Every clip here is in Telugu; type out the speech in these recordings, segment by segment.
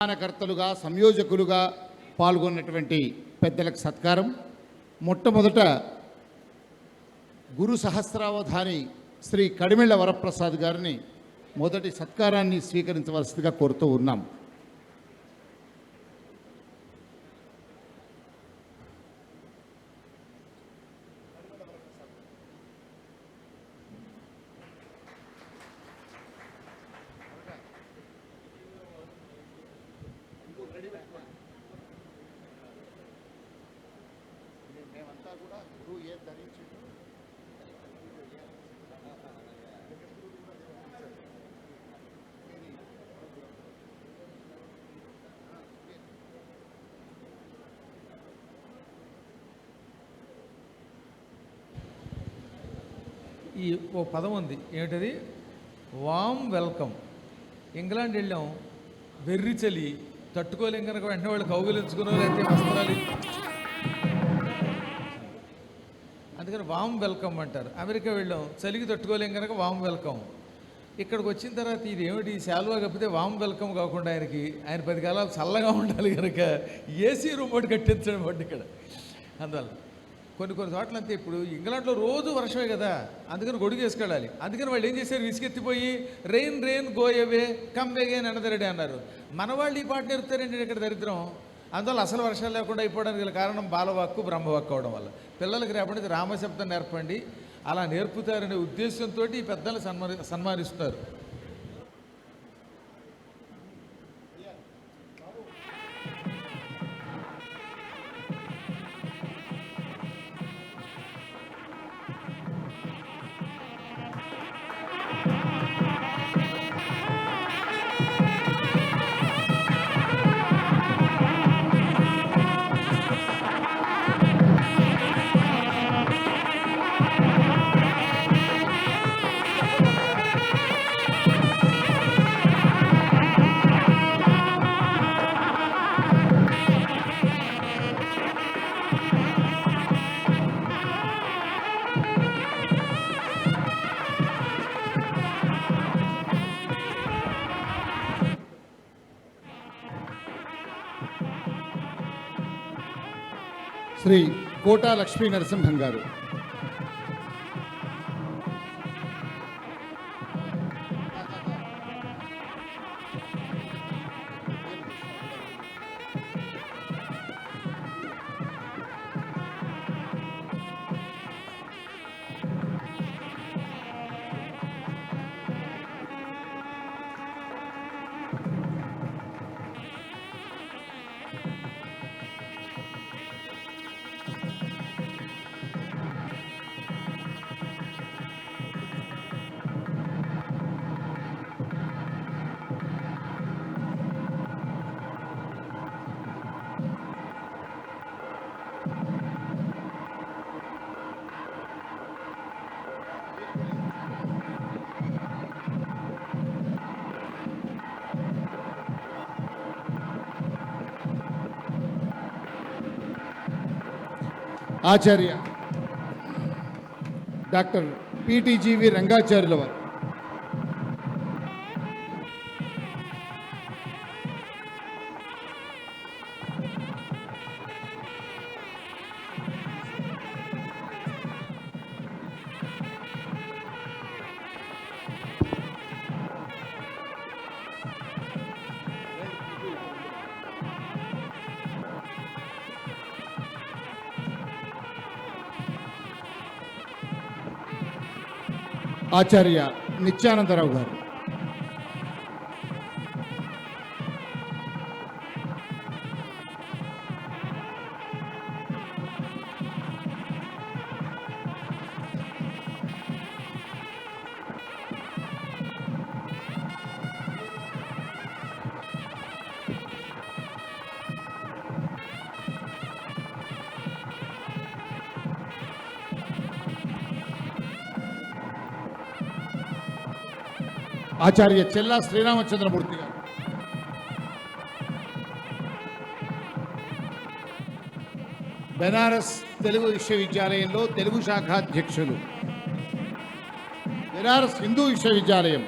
ప్రధానకర్తలుగా సంయోజకులుగా పాల్గొన్నటువంటి పెద్దలకు సత్కారం. మొట్టమొదట గురు సహస్రావధాని శ్రీ కడిమెళ్ళ వరప్రసాద్ గారిని మొదటి సత్కారాన్ని స్వీకరించవలసిందిగా కోరుతూ ఉన్నాం. ఈ ఓ పదం ఉంది, ఏమిటది? Warm welcome. ఇంగ్లాండ్ వెళ్ళాం, వెర్రి చలి తట్టుకోలేం కనుక వెంటనే వాళ్ళు కౌగిలించుకునో లేకపోతే వస్త్రాలు, అందుకని వామ్ వెల్కమ్ అంటారు. అమెరికా వెళ్ళాం, చలికి తట్టుకోలేం కనుక వామ్ వెల్కమ్. ఇక్కడికి వచ్చిన తర్వాత ఇది ఏమిటి, శాలువా కప్పితే వామ్ వెల్కమ్ కాకుండా ఆయన 10 కాలాలు చల్లగా ఉండాలి కనుక ఏసీ రూమ్ ఒకటి కట్టించడం ఒకటి ఇక్కడ. అందువల్ల కొన్ని చోట్ల అంతే. ఇప్పుడు ఇంగ్లాండ్లో రోజు వర్షమే కదా, అందుకని గొడుగు వేసుకెళ్ళాలి. అందుకని వాళ్ళు ఏం చేశారు, విసిగెత్తిపోయి rain go away come again another day అన్నారు. మన వాళ్ళు ఈ పాట నేర్పుతారండి ఇక్కడ దరిద్రం. అందువల్ల అసలు వర్షాలు లేకుండా అయిపోవడానికి గల కారణం బాలవాక్కు బ్రహ్మవాక్కు అవడం వల్ల. పిల్లలకి రేపటి రామశబ్దం నేర్పండి, అలా నేర్పుతారనే ఉద్దేశంతో ఈ పెద్దలు సన్మానిస్తున్నారు. శ్రీ కోటా లక్ష్మీ నరసింహం గారు. ఆచార్య డాక్టర్ పిటిజివి రంగాచార్యుల వారు. ఆచార్య నిత్యానందరావు గారు. ఆచార్య చెల్లా శ్రీరామచంద్రమూర్తి గారు. బెనారస్ తెలుగు విశ్వవిద్యాలయంలో తెలుగు శాఖ అధ్యక్షులు, బెనారస్ హిందూ విశ్వవిద్యాలయం,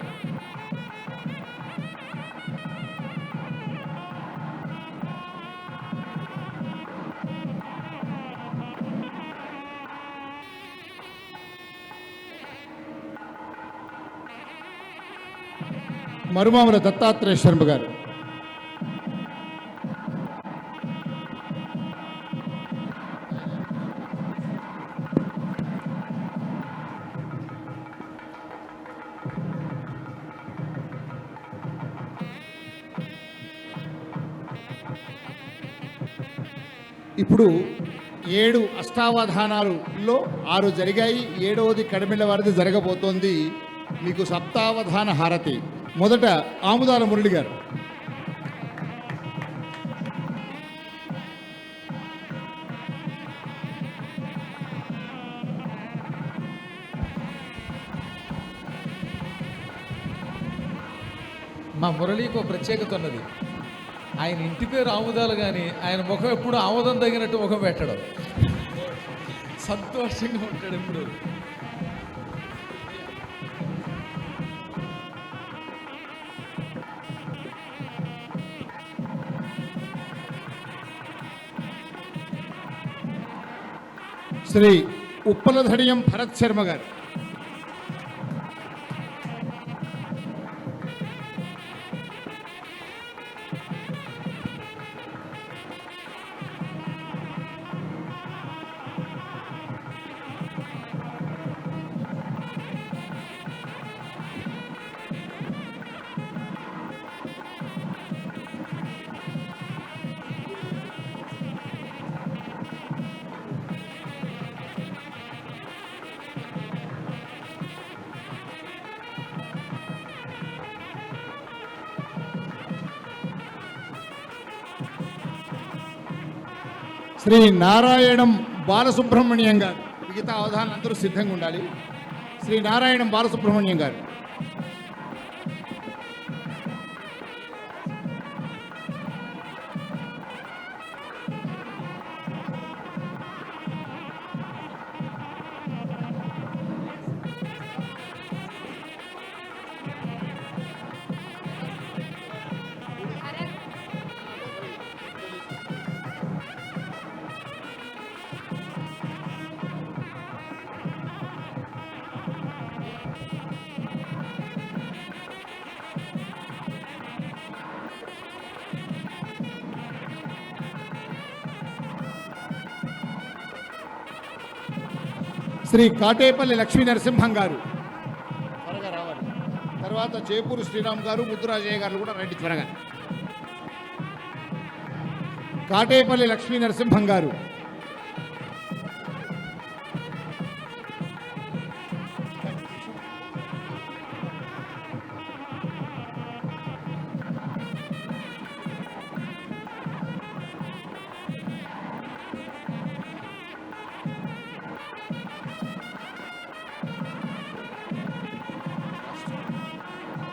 మరుమాముల దత్తాత్రేయ శర్మ గారు. ఇప్పుడు 7 అష్టావధానాలలో 6 జరిగాయి. 7వది కడిమిళ్ళ వారిది జరగబోతోంది. మీకు సప్తావధాన హారతి. మొదట ఆముదాల మురళి గారు. మా మురళికి ఒక ప్రత్యేకత ఉన్నది. ఆయన ఇంటి పేరు ఆముదాలు, కానీ ఆయన ముఖం ఎప్పుడు ఆముదం తగినట్టు ముఖం పెట్టడం. సంతోషంగా ఉంటాడు ఎప్పుడు. శ్రీ ఉప్పలధడియం భరత్ శర్మ గారు. శ్రీ నారాయణం బాలసుబ్రహ్మణ్యం గారు. మిగతా అవధానాలు అందరూ సిద్ధంగా ఉండాలి. శ్రీ నారాయణం బాలసుబ్రహ్మణ్యం గారు. శ్రీ కాటేపల్లి లక్ష్మీ నరసింహం గారు త్వరగా రావాలి. తర్వాత చేపూరు శ్రీరామ్ గారు, ముద్దురాజయ్య గారు కూడా రండి త్వరగా. కాటేపల్లి లక్ష్మీ నరసింహం గారు.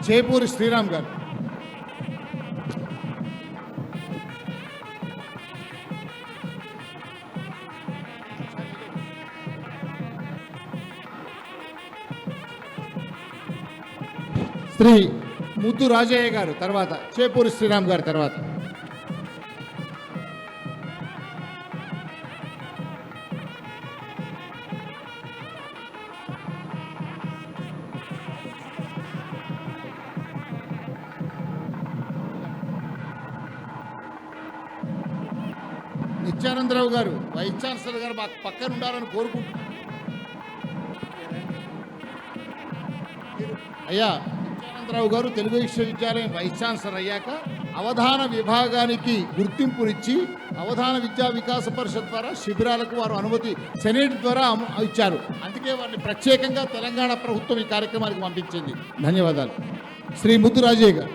చేపూరి శ్రీరామ్ గారు. శ్రీ ముద్దు రాజయ్య గారు తర్వాత చేపూరి శ్రీరామ్ గారు తర్వాత. నిత్యానందరావు గారు వైస్ ఛాన్సలర్ గారు మాకు పక్కన ఉండాలని కోరుకుంటున్నాను. అయ్యా, నిత్యానందరావు గారు తెలుగు విశ్వవిద్యాలయం వైస్ ఛాన్సలర్ అయ్యాక అవధాన విభాగానికి గుర్తింపునిచ్చి అవధాన విద్యా వికాస పరిషత్ ద్వారా శిబిరాలకు వారు అనుమతి సెనేట్ ద్వారా ఇచ్చారు. అందుకే వారిని ప్రత్యేకంగా తెలంగాణ ప్రభుత్వం ఈ కార్యక్రమానికి పంపించింది. ధన్యవాదాలు. శ్రీ ముద్దు రాజయ్య గారు.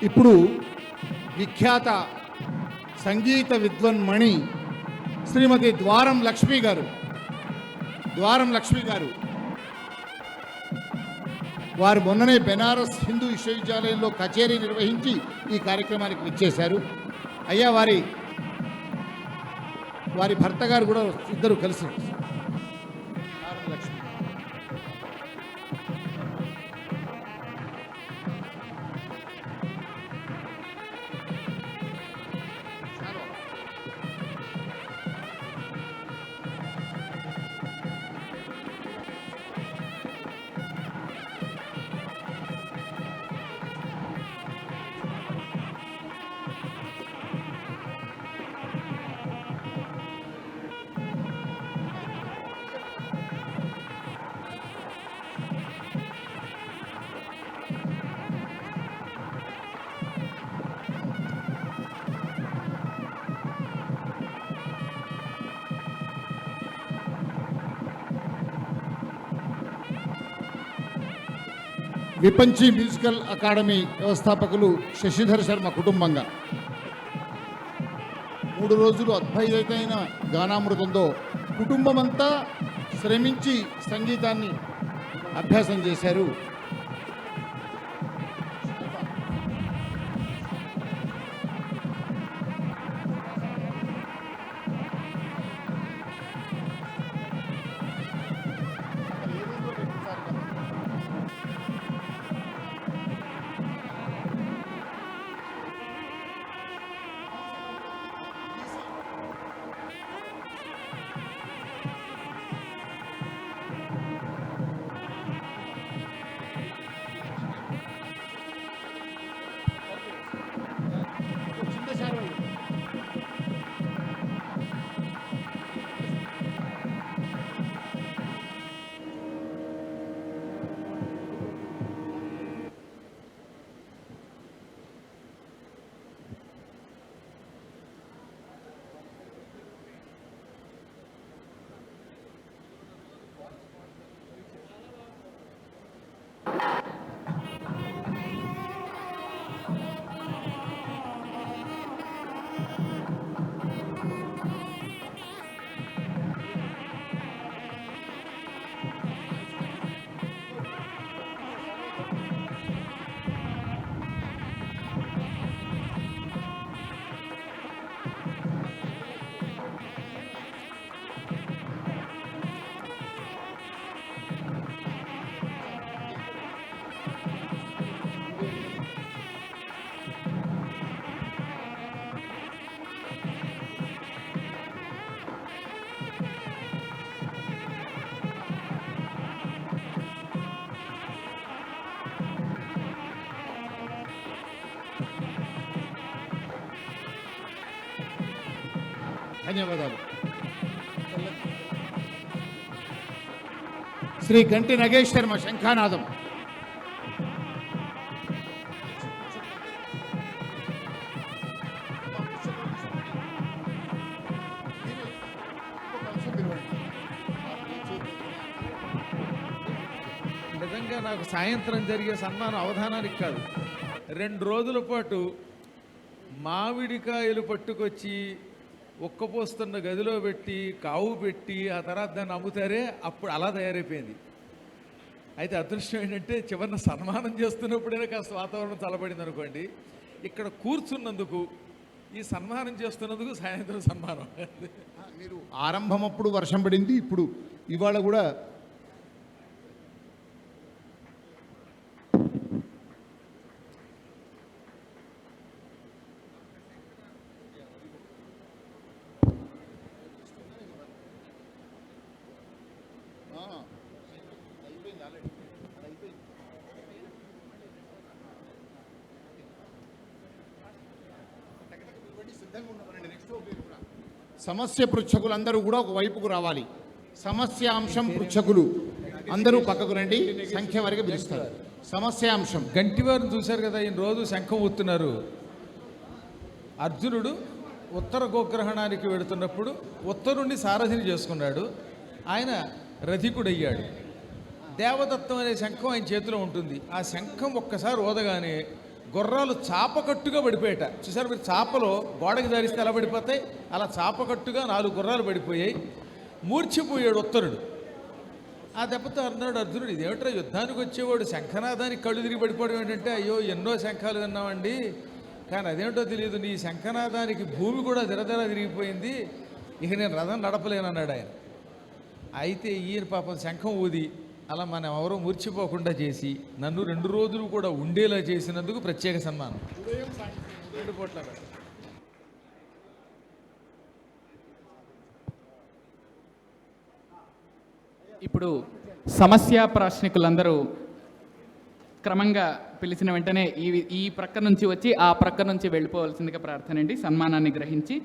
ఇప్పుడు విఖ్యాత సంగీత విద్వన్మణి శ్రీమతి ద్వారం లక్ష్మి గారు. ద్వారం లక్ష్మి గారు. వారు మొన్ననే బెనారస్ హిందూ విశ్వవిద్యాలయంలో కచేరీ నిర్వహించి ఈ కార్యక్రమానికి విచ్చేశారు. అయ్యా వారి భర్త గారు కూడా ఇద్దరు కలిసి. ద్వారం లక్ష్మి. విపంచి మ్యూజికల్ అకాడమీ వ్యవస్థాపకులు శశిధర్ శర్మ కుటుంబంగా 3 రోజులు అద్భుతమైన గానామృతంతో కుటుంబమంతా శ్రమించి సంగీతాన్ని అభ్యాసం చేశారు. ధన్యవాదాలు. శ్రీ గంటి నగేష్ శర్మ శంఖానాదం. నిజంగా నాకు సాయంత్రం జరిగే సన్మానం అవధానానికి కాదు, 2 రోజుల పాటు మామిడికాయలు పట్టుకొచ్చి ఉక్కపోస్తున్న గదిలో పెట్టి కావు పెట్టి ఆ తర్వాత దాన్ని అమ్ముతారే, అప్పుడు అలా తయారైపోయింది. అయితే అదృష్టం ఏంటంటే చివరిన సన్మానం చేస్తున్నప్పుడైనా కాస్త వాతావరణం చల్లబడింది అనుకోండి, ఇక్కడ కూర్చున్నందుకు ఈ సన్మానం చేస్తున్నందుకు సాయంత్రం సన్మానం. మీరు ఆరంభం అప్పుడు వర్షం పడింది, ఇప్పుడు ఇవాళ కూడా సమస్య పృచ్ఛకులందరూ కూడా ఒక వైపుకు రావాలి. సమస్యాంశం పృచ్ఛకులు అందరూ పక్కకు రండి, సంఖ్య వరకు పిలుస్తారు. సమస్యాంశం గంటివారిని చూశారు కదా, ఈయన రోజు శంఖం ఊతున్నారు. అర్జునుడు ఉత్తర గోగ్రహణానికి వెడుతున్నప్పుడు ఉత్తరుణ్ణి సారథిని చేసుకున్నాడు. ఆయన రథికుడయ్యాడు. దేవదత్తం అనే శంఖం ఆయన చేతిలో ఉంటుంది. ఆ శంఖం ఒక్కసారి ఊదగానే గుర్రాలు చాపకట్టుగా పడిపోయాట. చూసారు మీరు, చాపలో గోడకి ధరిస్తే ఎలా పడిపోతాయి, అలా చాపకట్టుగా 4 గుర్రాలు పడిపోయాయి. మూర్ఛిపోయాడు ఉత్తరుడు. ఆ దెబ్బతో అన్నాడు అర్జునుడు, ఇదేమిట్రా యుద్ధానికి వచ్చేవాడు శంఖనాదానికి కళ్ళు తిరిగి పడిపోవడం ఏంటంటే, అయ్యో ఎన్నో శంఖాలు విన్నామండి, కానీ అదేమిటో తెలియదు, నీ శంఖనాదానికి భూమి కూడా దిరదర తిరిగిపోయింది, ఇక నేను రథం నడపలేనన్నాడు ఆయన. అయితే ఈయన పాపం శంఖం ఊది అలా మనం ఎవరో మూర్చిపోకుండా చేసి నన్ను 2 రోజులు కూడా ఉండేలా చేసినందుకు ప్రత్యేక సన్మానం. 2 పూట్ల. ఇప్పుడు సమస్య ప్రాశ్నికులందరూ క్రమంగా పిలిచిన వెంటనే ఈ ప్రక్క నుంచి వచ్చి ఆ ప్రక్క నుంచి వెళ్ళిపోవాల్సిందిగా ప్రార్థన అండి, సన్మానాన్ని గ్రహించి.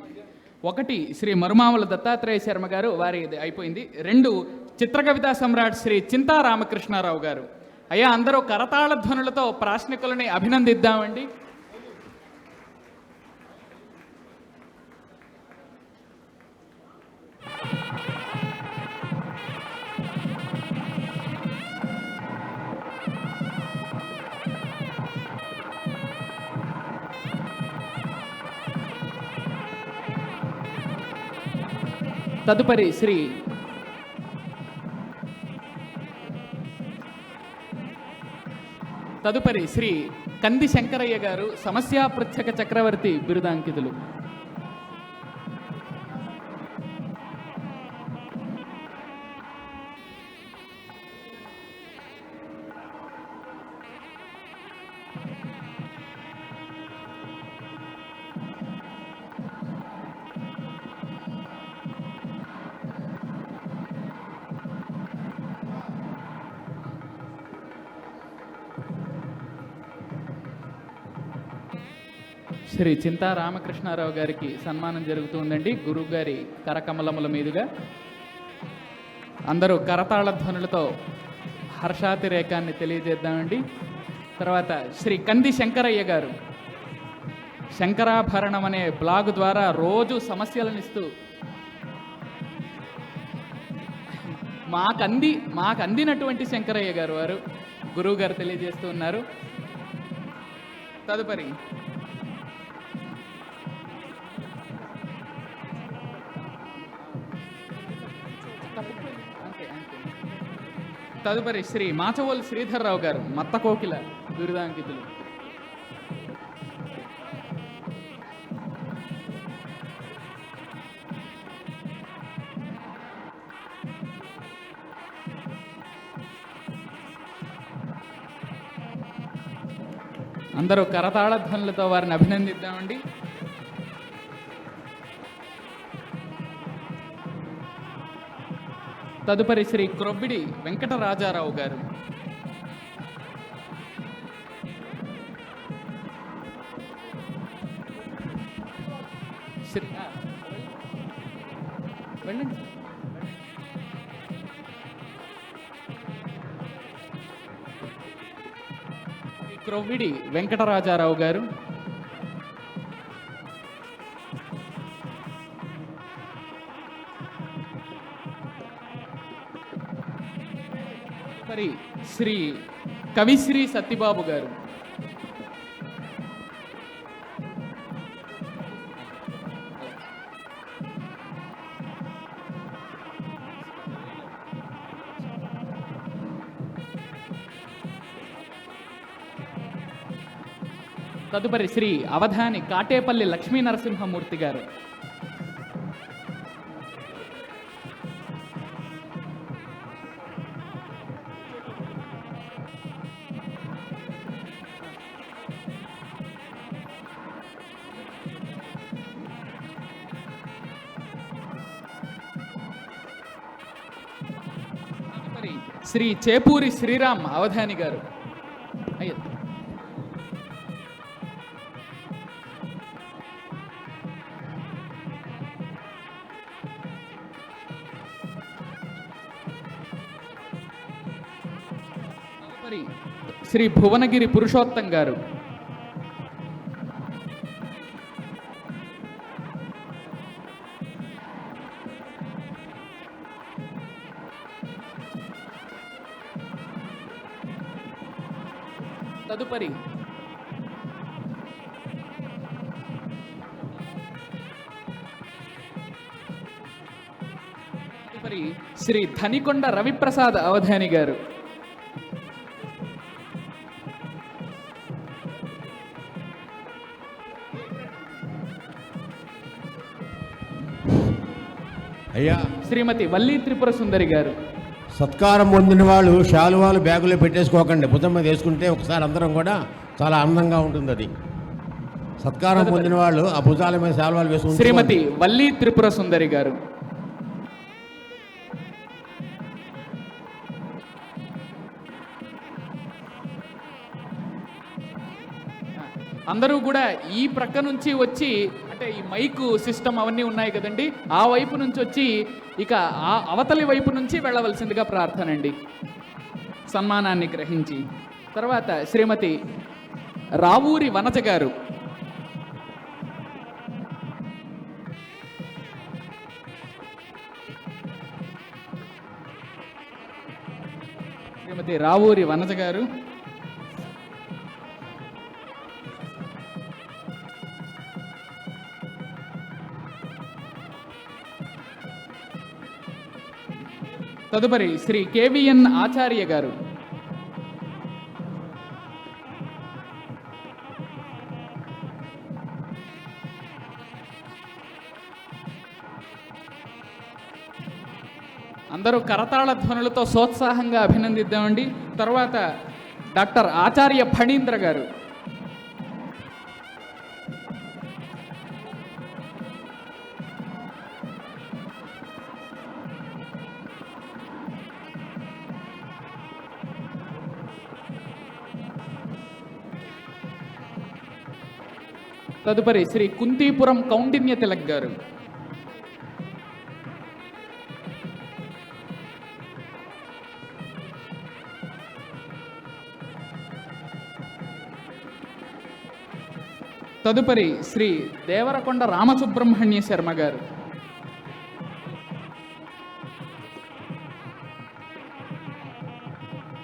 1 శ్రీ మరుమాముల దత్తాత్రేయ శర్మ గారు, వారి అయిపోయింది. 2 చిత్రకవితా సమ్రాట్ శ్రీ చింతా రామకృష్ణారావు గారు. అయ్యా అందరూ కరతాళ ధ్వనులతో ప్రాశ్నికులని అభినందిద్దామండి. తదుపరి శ్రీ కంది శంకరయ్య గారు, సమస్యా పృచ్ఛక చక్రవర్తి బిరుదాంకితులు. శ్రీ చింతా రామకృష్ణారావు గారికి సన్మానం జరుగుతుందండి, గురువు గారి కరకమలముల మీదుగా. అందరూ కరతాళ ధ్వనులతో హర్షాతిరేకాన్ని తెలియజేద్దామండి. తర్వాత శ్రీ కంది శంకరయ్య గారు, శంకరాభరణం అనే బ్లాగ్ ద్వారా రోజు సమస్యలను ఇస్తూ మాకు అందినటువంటి శంకరయ్య గారు వారు గురువు గారు తెలియజేస్తూ ఉన్నారు. తదుపరి శ్రీ మాచవోలు శ్రీధర్రావు గారు, మత్త కోకిల బిరుదాంకితులు. అందరూ కరతాళ ధ్వనులతో వారిని అభినందిద్దామండి. తదుపరి శ్రీ క్రొబ్బిడి వెంకటరాజారావు గారు. వెళ్ళండి. క్రొవ్విడి వెంకటరాజారావు గారు. శ్రీ కవిశ్రీ సత్యబాబు గారు. తదుపరి శ్రీ అవధాని కాటేపల్లి లక్ష్మీ నరసింహమూర్తి గారు. శ్రీ చేపూరి శ్రీరామ్ అవధాని గారు. అయ్యో శ్రీ భువనగిరి పురుషోత్తం గారు. తదుపరి శ్రీ ధనికొండ రవిప్రసాద్ అవధాని గారు. అయ్యా, శ్రీమతి వల్లి త్రిపుర సుందరి గారు. సత్కారం పొందిన వాళ్ళు శాలువాలు బ్యాగులో పెట్టేసుకోకండి, భుజం మీద వేసుకుంటే ఒకసారి అందరం కూడా చాలా ఆనందంగా ఉంటుంది. అది సత్కారం పొందిన వాళ్ళు ఆ భుజాల మీద శాలువాలు వేసుకుంటే. శ్రీమతి వల్లి త్రిపుర సుందరి గారు. అందరూ కూడా ఈ ప్రక్క నుంచి వచ్చి, అంటే ఈ మైకు సిస్టమ్ అవన్నీ ఉన్నాయి కదండి, ఆ వైపు నుంచి వచ్చి ఇక ఆ అవతలి వైపు నుంచి వెళ్ళవలసిందిగా ప్రార్థన అండి, సన్మానాన్ని గ్రహించి. తర్వాత శ్రీమతి రావూరి వనజ గారు. శ్రీమతి రావూరి వనజ గారు. తదుపరి శ్రీ కేవిఎన్ ఆచార్య గారు. అందరూ కరతాళ ధ్వనులతో సోత్సాహంగా అభినందిద్దామండి. తర్వాత డాక్టర్ ఆచార్య ఫణీంద్ర గారు. తదుపరి శ్రీ కుంతీపురం కౌండిన్య తిలక్ గారు. తదుపరి శ్రీ దేవరకొండ రామసుబ్రహ్మణ్య శర్మ గారు.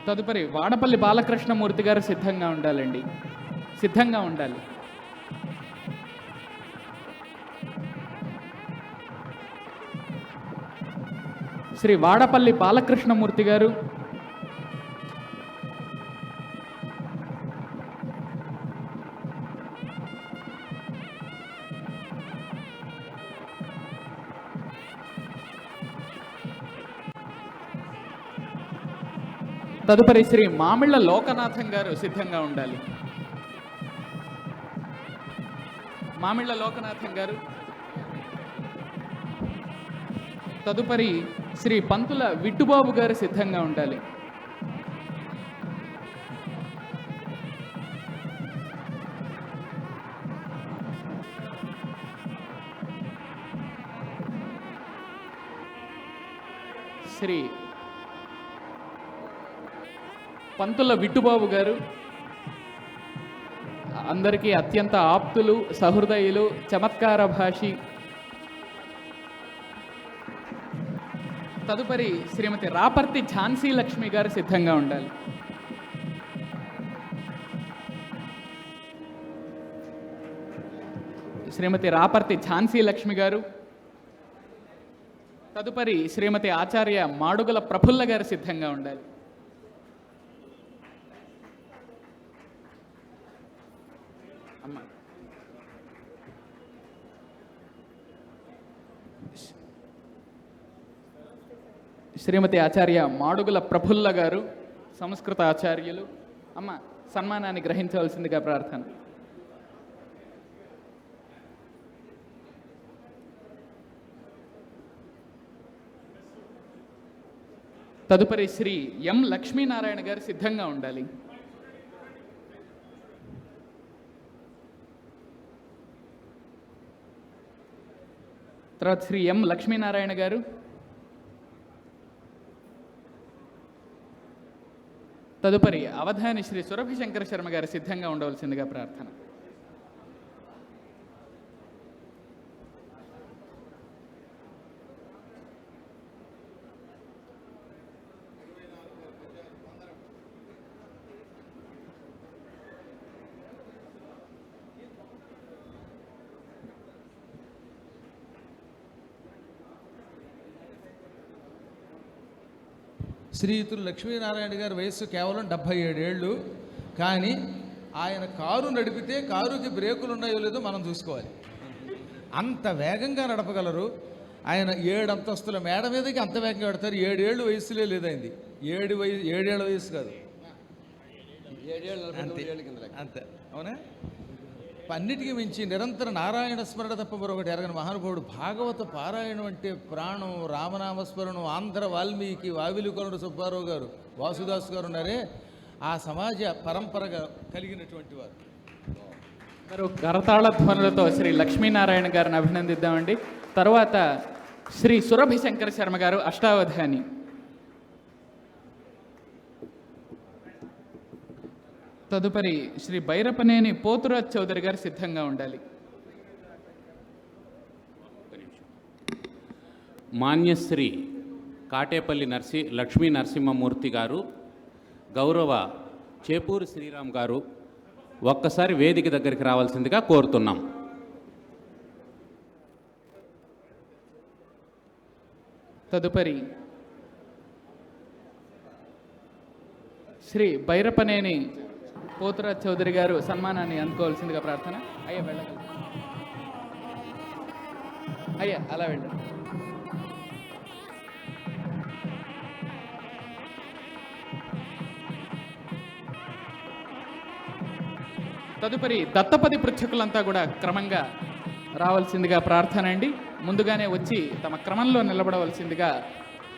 తదుపరి వాడపల్లి బాలకృష్ణమూర్తి గారు సిద్ధంగా ఉండాలండి, సిద్ధంగా ఉండాలి. శ్రీ వాడపల్లి బాలకృష్ణమూర్తి గారు. తదుపరి శ్రీ మామిళ్ళ లోకనాథం గారు సిద్ధంగా ఉండాలి. మామిళ్ళ లోకనాథం గారు. తదుపరి శ్రీ పంతుల విట్టుబాబు గారు సిద్ధంగా ఉండాలి. శ్రీ పంతుల విట్టుబాబు గారు అందరికీ అత్యంత ఆప్తులు, సహృదయులు, చమత్కార భాషి. తదుపరి శ్రీమతి రాపర్తి ఝాన్సీ లక్ష్మి గారు సిద్ధంగా ఉండాలి. శ్రీమతి రాపర్తి ఝాన్సీ లక్ష్మి గారు. తదుపరి శ్రీమతి ఆచార్య మాడుగుల ప్రఫుల్ల గారు సిద్ధంగా ఉండాలి. అమ్మ శ్రీమతి ఆచార్య మాడుగుల ప్రఫుల్ల గారు, సంస్కృత ఆచార్యులు. అమ్మ సన్మానాన్ని గ్రహించవలసిందిగా ప్రార్థన. తదుపరి శ్రీ ఎం లక్ష్మీనారాయణ గారు సిద్ధంగా ఉండాలి. తర్వాత శ్రీ ఎం లక్ష్మీనారాయణ గారు. తదుపరి అవధాని శ్రీ సురభి శంకర శర్మ గారు సిద్ధంగా ఉండవలసిందిగా ప్రార్థన. శ్రీయుతులు లక్ష్మీనారాయణ గారి వయస్సు కేవలం 77 ఏళ్ళు. కానీ ఆయన కారు నడిపితే కారుకి బ్రేకులు ఉన్నాయో లేదో మనం చూసుకోవాలి. అంత వేగంగా నడపగలరు. ఆయన 7 అంతస్తుల మేడ మీదకి అంత వేగంగా పెడతారు. 7 ఏళ్ళు వయసులే లేదైంది. 7 ఏళ్ళ వయసు కాదు, అంతే. అవునా? అన్నిటికీ మించి నిరంతర నారాయణ స్మరణ తప్ప మరొకటి ఎరగని మహానుభావుడు. భాగవత పారాయణం అంటే ప్రాణం, రామనామస్మరణం. ఆంధ్ర వాల్మీకి, వావిలికొండ సుబ్బారావు గారు, వాసుదాస్ గారు ఉన్నారే, ఆ సమాజ పరంపరగా కలిగినటువంటి వారు. మరి కరతాళ ధ్వనులతో శ్రీ లక్ష్మీనారాయణ గారిని అభినందిద్దామండి. తర్వాత శ్రీ సురభి శంకర శర్మ గారు అష్టావధాని. తదుపరి శ్రీ బైరపనేని పోతురాజ్ చౌదరి గారు సిద్ధంగా ఉండాలి. మాన్యశ్రీ కాటేపల్లి లక్ష్మీ నరసింహమూర్తి గారు, గౌరవ చేపూరి శ్రీరామ్ గారు ఒక్కసారి వేదిక దగ్గరికి రావాల్సిందిగా కోరుతున్నాం. తదుపరి శ్రీ బైరపనేని పోతురాజ్ చౌదరి గారు సన్మానాన్ని అందుకోవాల్సిందిగా ప్రార్థన. అయ్యా వెళ్ళగలరు, అయ్యా అలా వెళ్ళండి. తదుపరి దత్తపది పృచ్ఛకులంతా కూడా క్రమంగా రావాల్సిందిగా ప్రార్థన అండి. ముందుగానే వచ్చి తమ క్రమంలో నిలబడవలసిందిగా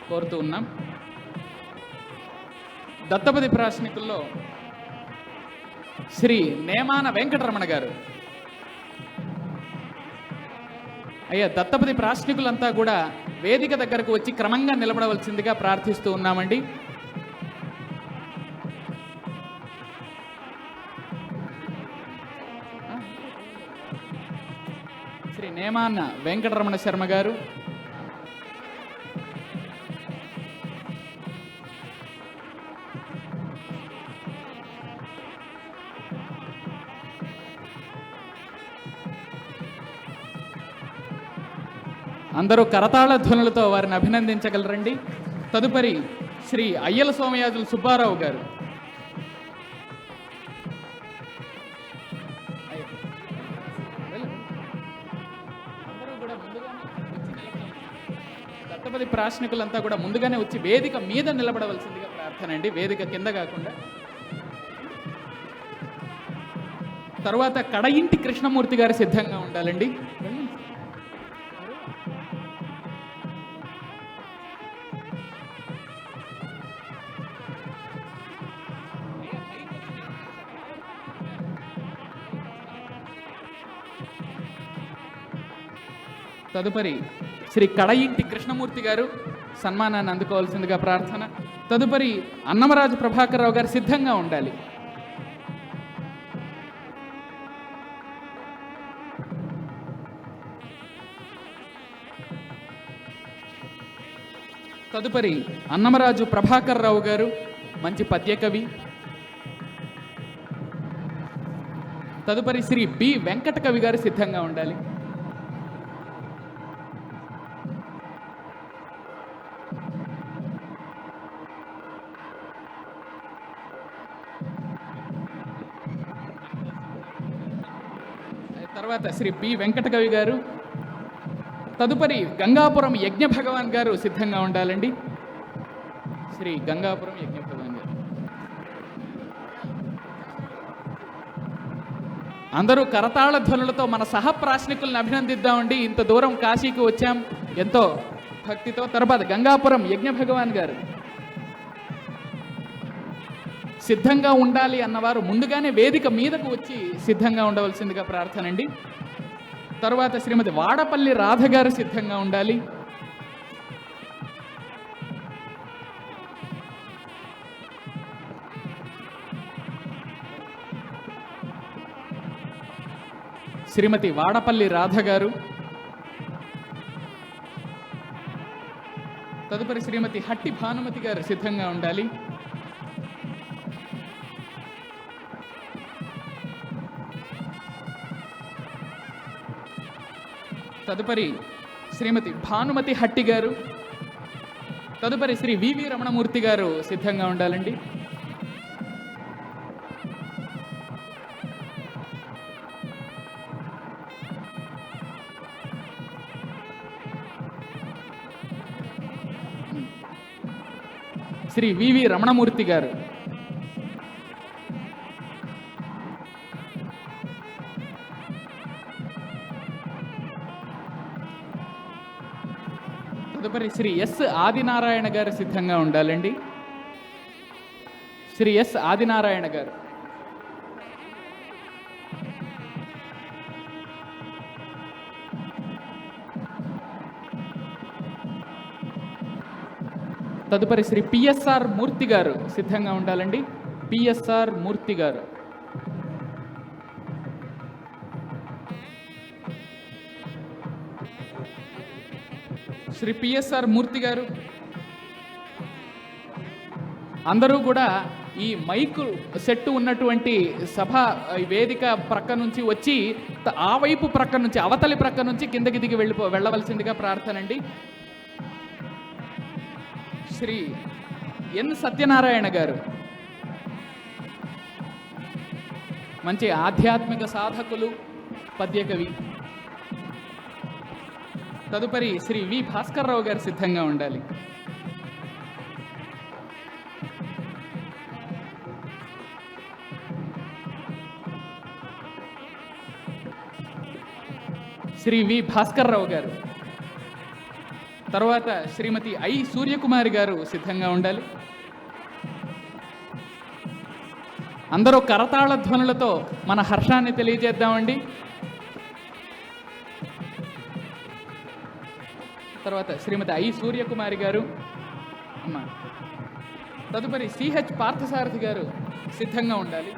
కోరుతూ ఉన్నాం. దత్తపది ప్రాశ్నికుల్లో శ్రీ నేమాన వెంకటరమణ గారు. అయ్యా, దత్తపది ప్రాశ్నికులంతా కూడా వేదిక దగ్గరకు వచ్చి క్రమంగా నిలబడవలసిందిగా ప్రార్థిస్తూ ఉన్నామండి. శ్రీ నేమాన వెంకటరమణ శర్మ గారు, అందరూ కరతాళ ధ్వనులతో వారిని అభినందించగలరండి. తదుపరి శ్రీ అయ్యల సోమయాజులు సుబ్బారావు గారు. దత్తపది ప్రాశ్నికులంతా కూడా ముందుగానే వచ్చి వేదిక మీద నిలబడవలసిందిగా ప్రార్థన అండి, వేదిక కింద కాకుండా. తర్వాత కడయింటి కృష్ణమూర్తి గారు సిద్ధంగా ఉండాలండి. తదుపరి శ్రీ కడయింటి కృష్ణమూర్తి గారు సన్మానాన్ని అందుకోవాల్సిందిగా ప్రార్థన. తదుపరి అన్నమరాజు ప్రభాకర్ రావు గారు సిద్ధంగా ఉండాలి. తదుపరి అన్నమరాజు ప్రభాకర్ రావు గారు, మంచి పద్యకవి. తదుపరి శ్రీ బి వెంకట కవి గారు సిద్ధంగా ఉండాలి. తర్వాత శ్రీ బి వెంకట కవి గారు. తదుపరి గంగాపురం యజ్ఞ భగవాన్ గారు సిద్ధంగా ఉండాలండి. శ్రీ గంగాపురం యజ్ఞ భగవాన్ గారు. అందరూ కరతాళ ధ్వనులతో మన సహప్రాశ్నికులను అభినందిద్దామండి. ఇంత దూరం కాశీకి వచ్చాం ఎంతో భక్తితో. తర్వాత గంగాపురం యజ్ఞ భగవాన్ గారు సిద్ధంగా ఉండాలి అన్నవారు ముందుగానే వేదిక మీదకు వచ్చి సిద్ధంగా ఉండవలసిందిగా ప్రార్థన అండి. తరువాత శ్రీమతి వాడపల్లి రాధ గారు సిద్ధంగా ఉండాలి. శ్రీమతి వాడపల్లి రాధ గారు. తదుపరి శ్రీమతి హట్టి భానుమతి గారు సిద్ధంగా ఉండాలి. తదుపరి శ్రీమతి భానుమతి హట్టి గారు. తదుపరి శ్రీ వివి రమణమూర్తి గారు సిద్ధంగా ఉండాలండి. శ్రీ వివి రమణమూర్తి గారు. తదుపరి శ్రీ ఎస్ ఆదినారాయణ గారు సిద్ధంగా ఉండాలండి. శ్రీ ఎస్ ఆదినారాయణ గారు. తదుపరి శ్రీ పిఎస్ఆర్ మూర్తి గారు సిద్ధంగా ఉండాలండి. పిఎస్ఆర్ మూర్తి గారు. శ్రీ పిఎస్ఆర్ మూర్తి గారు. అందరూ కూడా ఈ మైకు సెట్ ఉన్నటువంటి సభ వేదిక ప్రక్క నుంచి వచ్చి ఆ వైపు ప్రక్క నుంచి, అవతలి ప్రక్క నుంచి కిందకి దిగి వెళ్ళవలసిందిగా ప్రార్థన అండి. శ్రీ ఎన్ సత్యనారాయణ గారు. మంచి ఆధ్యాత్మిక సాధకులు, పద్యకవి. తదుపరి శ్రీ వి భాస్కర్రావు గారు సిద్ధంగా ఉండాలి. శ్రీ వి భాస్కర్రావు గారు. తర్వాత శ్రీమతి ఐ సూర్యకుమారి గారు సిద్ధంగా ఉండాలి. అందరూ కరతాళ ధ్వనులతో మన హర్షాన్ని తెలియజేద్దామండి. తర్వాత శ్రీమతి ఐ సూర్యకుమారి గారు. అమ్మ. తదుపరి సిహెచ్ పార్థసారథి గారు సిద్ధంగా ఉండాలి.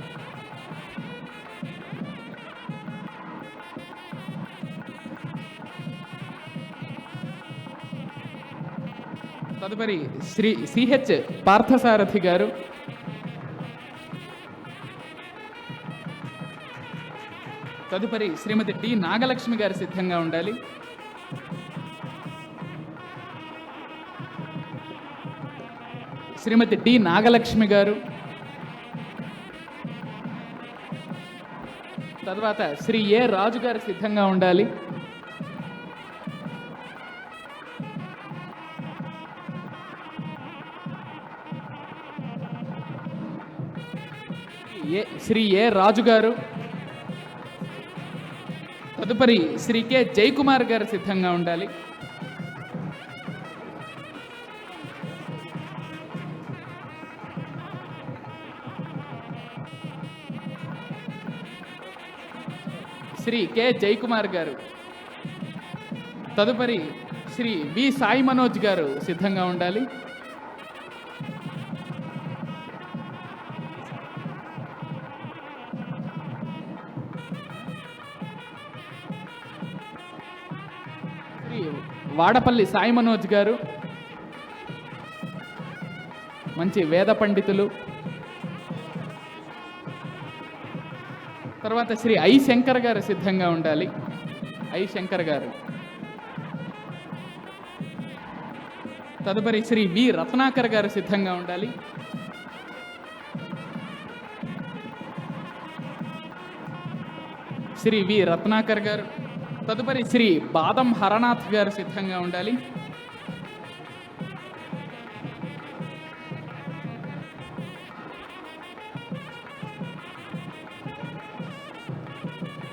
తదుపరి శ్రీ సిహెచ్ పార్థసారథి గారు. తదుపరి శ్రీమతి డి నాగలక్ష్మి గారు సిద్ధంగా ఉండాలి. శ్రీమతి డి నాగలక్ష్మి గారు. తర్వాత శ్రీ ఏ రాజు గారు సిద్ధంగా ఉండాలి. శ్రీ ఏ రాజు గారు. తదుపరి శ్రీ కె జయకుమార్ గారు సిద్ధంగా ఉండాలి. శ్రీ కె జయకుమార్ గారు. తదుపరి శ్రీ వి సాయి మనోజ్ గారు సిద్ధంగా ఉండాలి. శ్రీ వాడపల్లి సాయి మనోజ్ గారు. మంచి వేద పండితులు. తర్వాత శ్రీ ఐ శంకర్ గారు సిద్ధంగా ఉండాలి. ఐ శంకర్ గారు. తదుపరి శ్రీ వి రత్నాకర్ గారు సిద్ధంగా ఉండాలి. శ్రీ వి రత్నాకర్ గారు. తదుపరి శ్రీ బాదం హరనాథ్ గారు సిద్ధంగా ఉండాలి.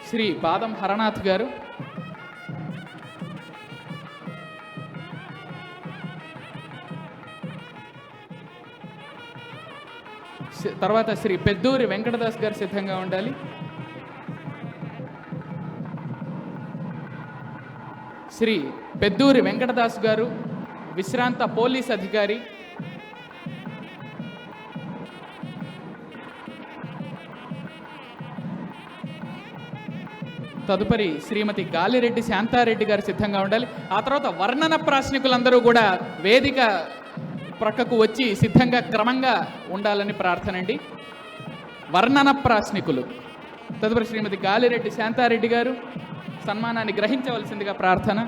శ్రీ బాదం హరనాథ్ గారు. తర్వాత శ్రీ పెద్దూరి వెంకటదాస్ గారు సిద్ధంగా ఉండాలి. శ్రీ పెద్దూరి వెంకటదాస్ గారు, విశ్రాంత పోలీస్ అధికారి. తదుపరి శ్రీమతి గాలిరెడ్డి శాంతారెడ్డి గారు సిద్ధంగా ఉండాలి. ఆ తర్వాత వర్ణన ప్రాశ్నికులందరూ కూడా వేదిక ప్రక్కకు వచ్చి సిద్ధంగా క్రమంగా ఉండాలని ప్రార్థన అండి. వర్ణన ప్రాశ్నికులు. తదుపరి శ్రీమతి గాలిరెడ్డి శాంతారెడ్డి గారు సన్మానాన్ని గ్రహించవలసిందిగా ప్రార్థన.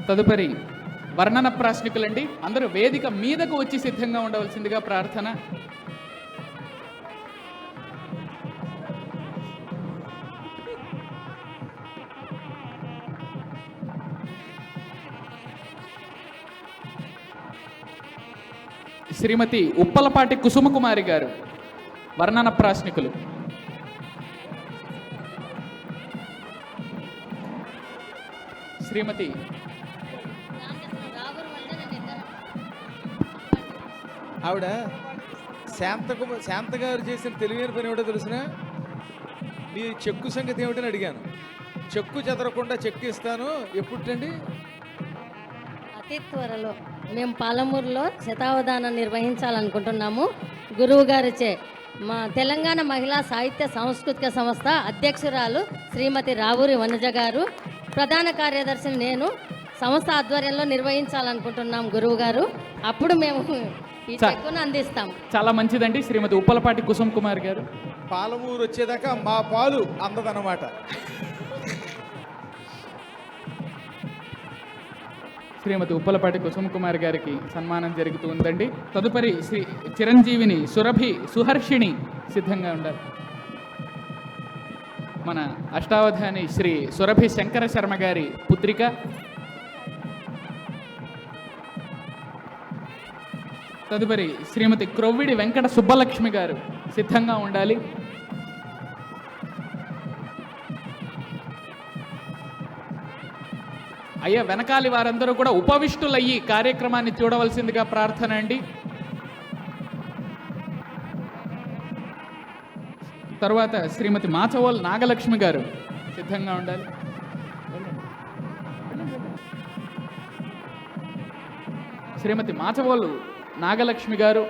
తదుపరి వర్ణన ప్రాశ్నికులండి. అందరూ వేదిక మీదకు వచ్చి సిద్ధంగా ఉండవలసిందిగా ప్రార్థన. శ్రీమతి ఉప్పలపాటి కుసుమకుమారి గారు వర్ణన ప్రాశ్నికులు. శ్రీమతి ఆవిడ శాంత గారు చేసిన తెలివైన పని ఏమిటో తెలిసిన, మీ చెక్కు సంగతి ఏమిటని అడిగాను. చెక్కు చెదరకుండా చెక్కు ఇస్తాను, ఎప్పుడండి? అతి త్వరలో మేము పాలమూరులో శతావధానం నిర్వహించాలనుకుంటున్నాము. గురువు గారిచే మా తెలంగాణ మహిళా సాహిత్య సాంస్కృతిక సంస్థ అధ్యక్షురాలు శ్రీమతి రావూరి వనజ గారు, ప్రధాన కార్యదర్శిని నేను సంస్థ ఆధ్వర్యంలో నిర్వహించాలనుకుంటున్నాం గురువు గారు. అప్పుడు మేము ఈ చెక్కును అందిస్తాం. చాలా మంచిదండి. శ్రీమతి ఉప్పలపాటి కుసుమ్ కుమార్ గారు. పాలమూరు వచ్చేదాకా మా పాలు అందదన్నమాట. శ్రీమతి ఉప్పలపాటి కుసుమ్ కుమార్ గారికి సన్మానం జరుగుతూ ఉందండి. తదుపరి శ్రీ చిరంజీవిని సురభి సుహర్షిణి సిద్ధంగా ఉండాలి. మన అష్టావధాని శ్రీ సురభి శంకర శర్మ గారి పుత్రిక. తదుపరి శ్రీమతి క్రొవ్విడి వెంకట సుబ్బలక్ష్మి గారు సిద్ధంగా ఉండాలి. అయ్యా, వెనకాలి వారందరూ కూడా ఉపవిష్టులయ్యి కార్యక్రమాన్ని చూడవలసిందిగా ప్రార్థన అండి. తరువాత శ్రీమతి మాచవోల్ నాగలక్ష్మి గారు సిద్ధంగా ఉండాలి. శ్రీమతి మాచవోలు నాగలక్ష్మి గారు.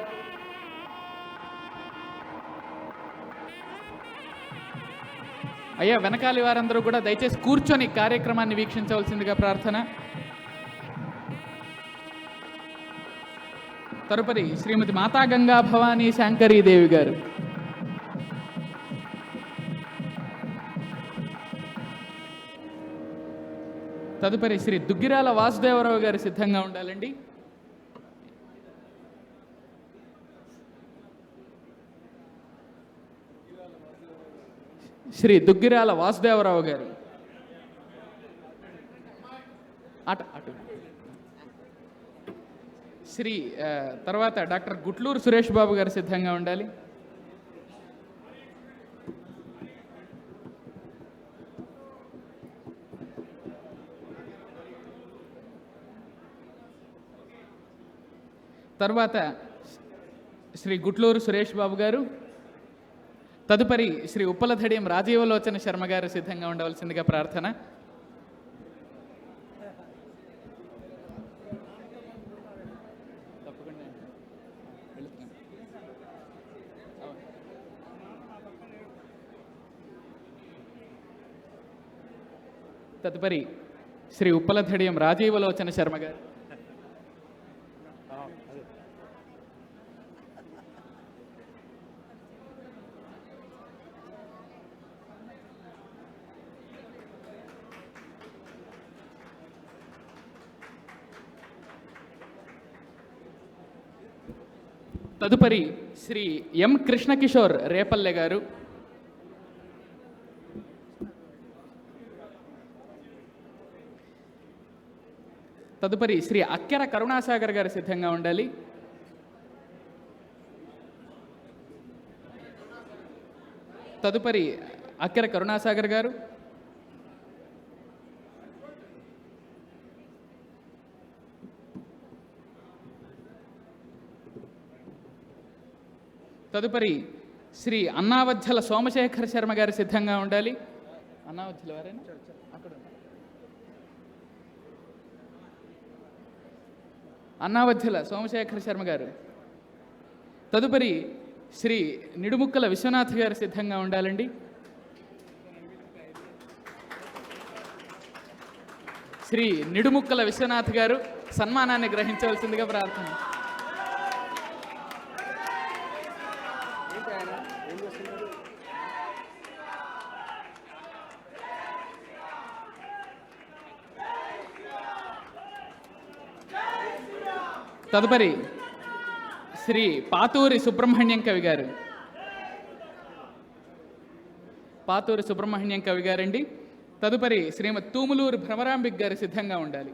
అయ్యా, వెనకాలి వారందరూ కూడా దయచేసి కూర్చొని కార్యక్రమాన్ని వీక్షించవలసిందిగా ప్రార్థన. తదుపరి శ్రీమతి మాతా గంగా భవానీ శాంకరీదేవి గారు. తదుపరి శ్రీ దుగ్గిరాల వాసుదేవరావు గారు సిద్ధంగా ఉండాలండి. శ్రీ దుగ్గిరాల వాసుదేవరావు గారు. అటు శ్రీ తర్వాత డాక్టర్ గుట్లూరు సురేష్ బాబు గారు సిద్ధంగా ఉండాలి. తర్వాత శ్రీ గుట్లూరు సురేష్ బాబు గారు. తదుపరి శ్రీ ఉప్పలధడియం రాజీవలోచన శర్మ గారు సిద్ధంగా ఉండవలసిందిగా ప్రార్థన. తదుపరి శ్రీ ఉప్పలధడియం రాజీవలోచన శర్మ గారు. తదుపరి శ్రీ ఎం కృష్ణకిషోర్ రేపల్లె గారు. తదుపరి శ్రీ అక్కెర కరుణాసాగర్ గారు సిద్ధంగా ఉండాలి. తదుపరి అక్కెర కరుణాసాగర్ గారు. తదుపరి శ్రీ అన్నావజ్జల సోమశేఖర శర్మ గారు సిద్ధంగా ఉండాలి. అన్నావజ్జల వారేనా? అన్నావజ్జల సోమశేఖర శర్మ గారు. తదుపరి శ్రీ నిడుముక్కల విశ్వనాథ్ గారు సిద్ధంగా ఉండాలండి. శ్రీ నిడుముక్కల విశ్వనాథ్ గారు సన్మానాన్ని గ్రహించవలసిందిగా ప్రార్థన. తదుపరి శ్రీ పాతూరి సుబ్రహ్మణ్యం కవి గారు. పాతూరి సుబ్రహ్మణ్యం కవి గారండి. తదుపరి శ్రీమతి తూములూరు భ్రమరాంబిక్ గారు సిద్ధంగా ఉండాలి.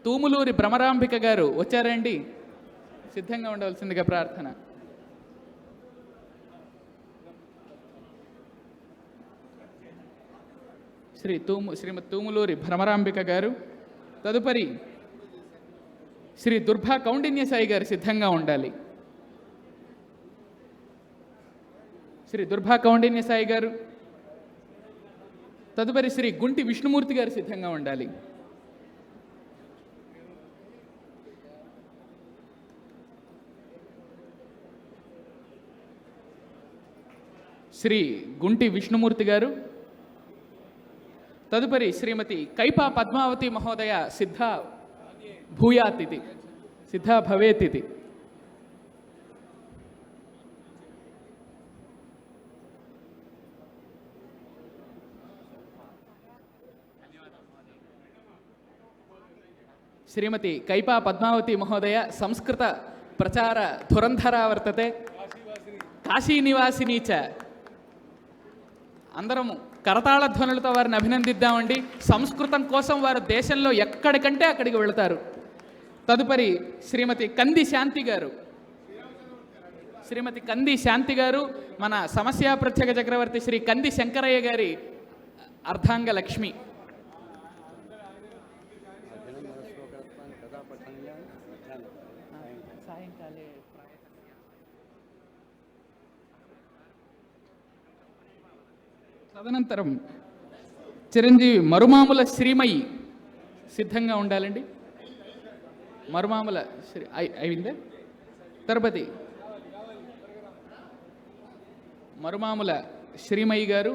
తూములూరి భ్రమరాంబిక గారు వచ్చారండి, సిద్ధంగా ఉండవలసిందిగా ప్రార్థన. శ్రీమతి తూములూరి భ్రమరాంబిక గారు. తదుపరి శ్రీ దుర్భా కౌండిన్య సాయి గారు సిద్ధంగా ఉండాలి. శ్రీ దుర్భా కౌండిన్య సాయి గారు. తదుపరి శ్రీ గుంటి విష్ణుమూర్తి గారు సిద్ధంగా ఉండాలి. శ్రీ గుంటి విష్ణుమూర్తి గారు. తదుపరి శ్రీమతి కైపా పద్మావతి మహోదయ సిద్ధ భూయాతిథి, సిద్ధ భవేతిథి. శ్రీమతి కైపా పద్మావతి మహోదయ సంస్కృత ప్రచార ధురంధరా వర్తతే, కాశీ నివాసిని చ. అందరము కరతాళ ధ్వనులతో వారిని అభినందిద్దామండి. సంస్కృతం కోసం వారు దేశంలో ఎక్కడికంటే అక్కడికి వెళతారు. తదుపరి శ్రీమతి కంది శాంతి గారు. శ్రీమతి కంది శాంతి గారు మన సమస్యా ప్రత్యేక చక్రవర్తి శ్రీ కంది శంకరయ్య గారి అర్ధాంగ లక్ష్మి. తదనంతరం చిరంజీవి మరుమాముల శ్రీమయి సిద్ధంగా ఉండాలండి. మరుమాముల శ్రీ అయిందే. తిరుపతి మరుమాముల శ్రీమయి గారు.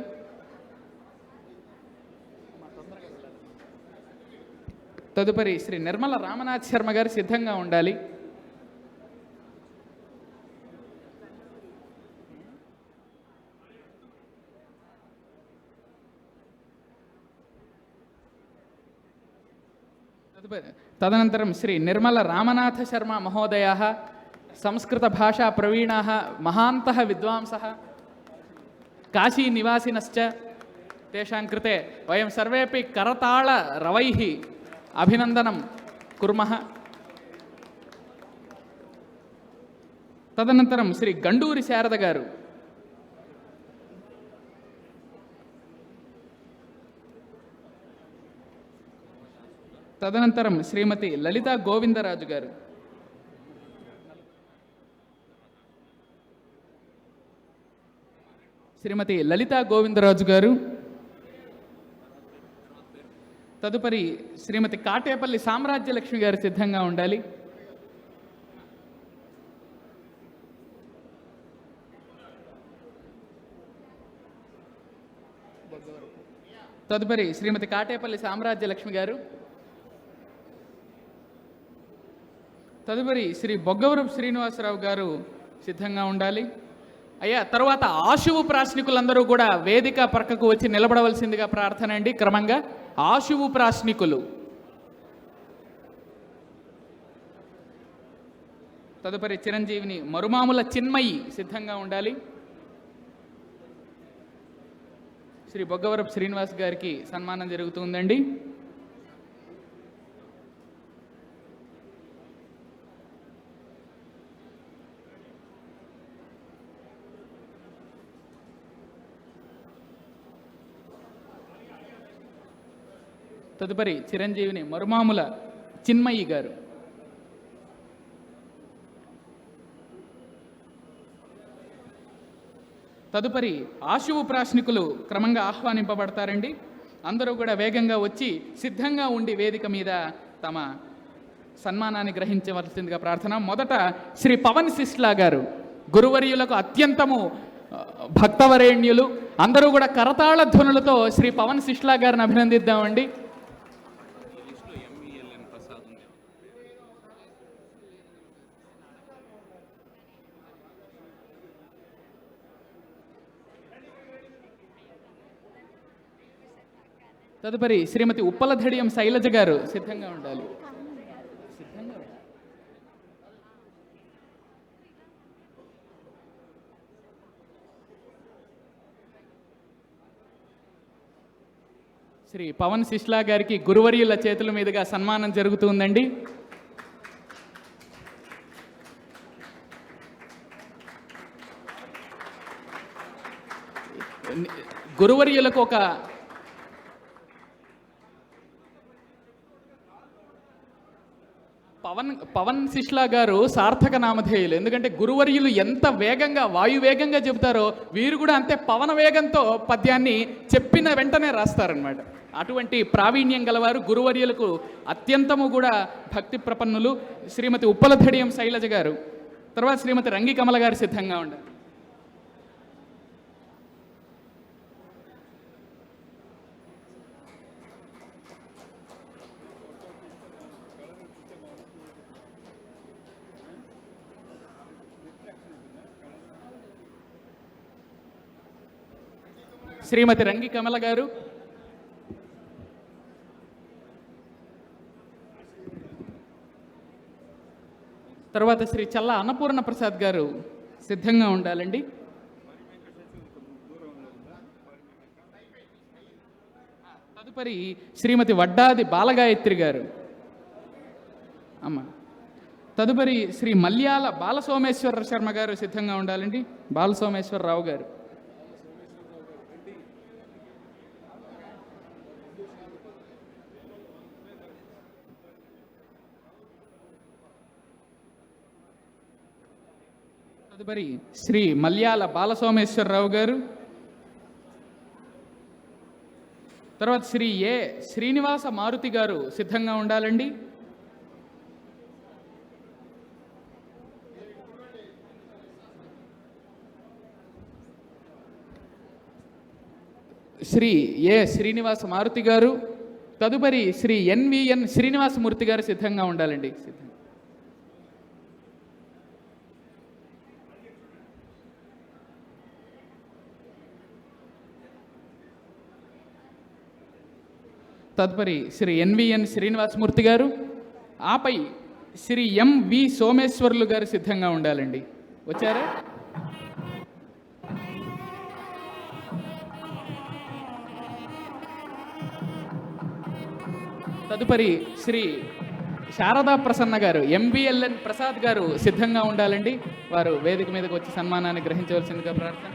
తదుపరి శ్రీ నిర్మల రామనాథ్ శర్మ గారు సిద్ధంగా ఉండాలి. తదనంతరం శ్రీ నిర్మల రామనాథ శర్మ మహోదయాः సంస్కృత భాషా ప్రవీణాः మహాంతः విద్వాంసः కాశీ నివాసినశ్చ. తేషాం కృతే వయం సర్వేపి కరతాళ రవైః అభినందనం కుర్మః. తదనంతరం శ్రీ గండూరి శారద గారు. తదనంతరం శ్రీమతి లలితా గోవిందరాజు గారు. శ్రీమతి లలితా గోవిందరాజు గారు. తదుపరి శ్రీమతి కాటేపల్లి సామ్రాజ్యలక్ష్మి గారు సిద్ధంగా ఉండాలి. తదుపరి శ్రీమతి కాటేపల్లి సామ్రాజ్యలక్ష్మి గారు. తదుపరి శ్రీ బొగ్గవరపు శ్రీనివాసరావు గారు సిద్ధంగా ఉండాలి. అయ్యా, తర్వాత ఆశువు ప్రాశ్నికులందరూ కూడా వేదిక పక్కకు వచ్చి నిలబడవలసిందిగా ప్రార్థన అండి. క్రమంగా ఆశువు ప్రాశ్నికులు. తదుపరి చిరంజీవిని మరుమాముల చిన్మయి సిద్ధంగా ఉండాలి. శ్రీ బొగ్గవరపు శ్రీనివాస్ గారికి సన్మానం జరుగుతుందండి. తదుపరి చిరంజీవిని మరుమాముల చిన్మయి గారు. తదుపరి ఆశువు ప్రాశ్నికులు క్రమంగా ఆహ్వానింపబడతారండి. అందరూ కూడా వేగంగా వచ్చి సిద్ధంగా ఉండి వేదిక మీద తమ సన్మానాన్ని గ్రహించవలసిందిగా ప్రార్థన. మొదట శ్రీ పవన్ సిస్లా గారు, గురువర్యులకు అత్యంతము భక్తవరేణ్యులు. అందరూ కూడా కరతాళ ధ్వనులతో శ్రీ పవన్ సిస్లా గారిని అభినందిద్దామండి. తదుపరి శ్రీమతి ఉప్పలధడియం శైలజ గారు సిద్ధంగా ఉండాలి. శ్రీ పవన్ శిష్లా గారికి గురువర్యుల చేతుల మీదుగా సన్మానం జరుగుతుందండి. గురువర్యులకు ఒక పవన్ శిష్లా గారు సార్థక నామధేయులు. ఎందుకంటే గురువర్యులు ఎంత వేగంగా వాయువేగంగా చెబుతారో వీరు కూడా అంతే పవన వేగంతో పద్యాన్ని చెప్పిన వెంటనే రాస్తారనమాట. అటువంటి ప్రావీణ్యం గలవారు గురువర్యులకు అత్యంతము కూడా భక్తి ప్రపన్నులు. శ్రీమతి ఉప్పలధడియం శైలజ గారు, తర్వాత శ్రీమతి రంగి కమల గారు సిద్ధంగా ఉండాలి. శ్రీమతి రంగి కమల గారు, తర్వాత శ్రీ చల్లా అన్నపూర్ణ ప్రసాద్ గారు సిద్ధంగా ఉండాలండి. తదుపరి శ్రీమతి వడ్డాది బాలగాయత్రి గారు అమ్మ. తదుపరి శ్రీ మల్యాల బాలసోమేశ్వర శర్మ గారు సిద్ధంగా ఉండాలండి. బాలసోమేశ్వరరావు గారు. తదుపరి శ్రీ మల్యాల బాలసోమేశ్వరరావు గారు. తర్వాత శ్రీ ఏ శ్రీనివాస మారుతి గారు సిద్ధంగా ఉండాలండి. శ్రీ ఏ శ్రీనివాస మారుతి గారు. తదుపరి శ్రీ ఎన్విఎన్ శ్రీనివాసమూర్తి గారు సిద్ధంగా ఉండాలండి. తదుపరి శ్రీ ఎన్విఎన్ శ్రీనివాసమూర్తి గారు. ఆపై శ్రీ ఎంవి సోమేశ్వర్లు గారు సిద్ధంగా ఉండాలండి. వచ్చారా? తదుపరి శ్రీ శారదా ప్రసన్న గారు, ఎంవిఎల్ఎన్ ప్రసాద్ గారు సిద్ధంగా ఉండాలండి. వారు వేదిక మీదకి వచ్చి సన్మానాన్ని గ్రహించవలసిందిగా ప్రార్థన.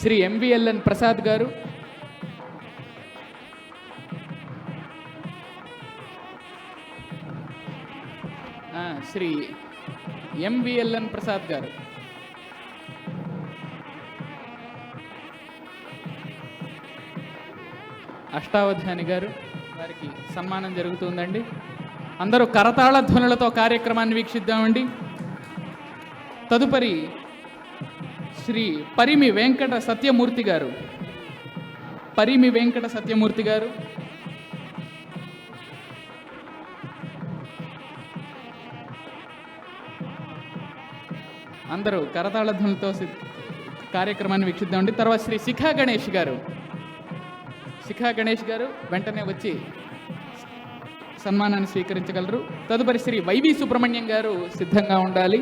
శ్రీ ఎంవిఎల్ఎన్ ప్రసాద్ గారు. శ్రీ ఎంవిఎల్ఎన్ ప్రసాద్ గారు. అష్టావధాని గారు, వారికి సన్మానం జరుగుతుందండి. అందరూ కరతాళ ధ్వనులతో కార్యక్రమాన్ని వీక్షిద్దామండి. తదుపరి శ్రీ పరిమి వెంకట సత్యమూర్తి గారు. పరిమి వెంకట సత్యమూర్తి గారు. అందరూ కరతాళ ధ్వనులతో కార్యక్రమాన్ని వీక్షిద్దామండి. తర్వాత శ్రీ శిఖా గణేష్ గారు. శిఖా గణేష్ గారు వెంటనే వచ్చి సన్మానాన్ని స్వీకరించగలరు. తదుపరి శ్రీ వైవి సుబ్రహ్మణ్యం గారు సిద్ధంగా ఉండాలి.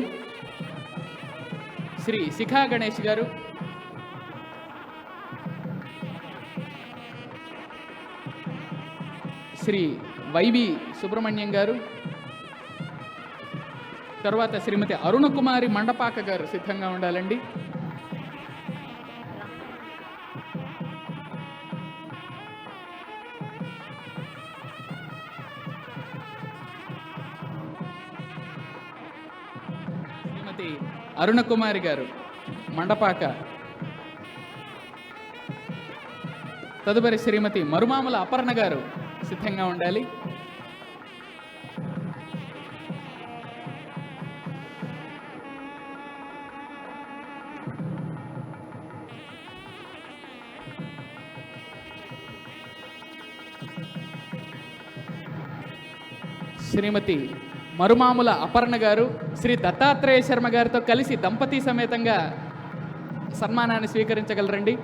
శ్రీ శిఖా గణేష్ గారు. శ్రీ వైవి సుబ్రహ్మణ్యం గారు. తర్వాత శ్రీమతి అరుణకుమారి మండపాక గారు సిద్ధంగా ఉండాలండి. శ్రీమతి అరుణకుమారి గారు మండపాక. తదుపరి శ్రీమతి మరుమాముల అపర్ణ గారు సిద్ధంగా ఉండాలి. శ్రీమతి మరుమాముల అపర్ణ గారు శ్రీ దత్తాత్రేయ శర్మ గారితో కలిసి దంపతి సమేతంగా సన్మానాన్ని స్వీకరించగలరండి.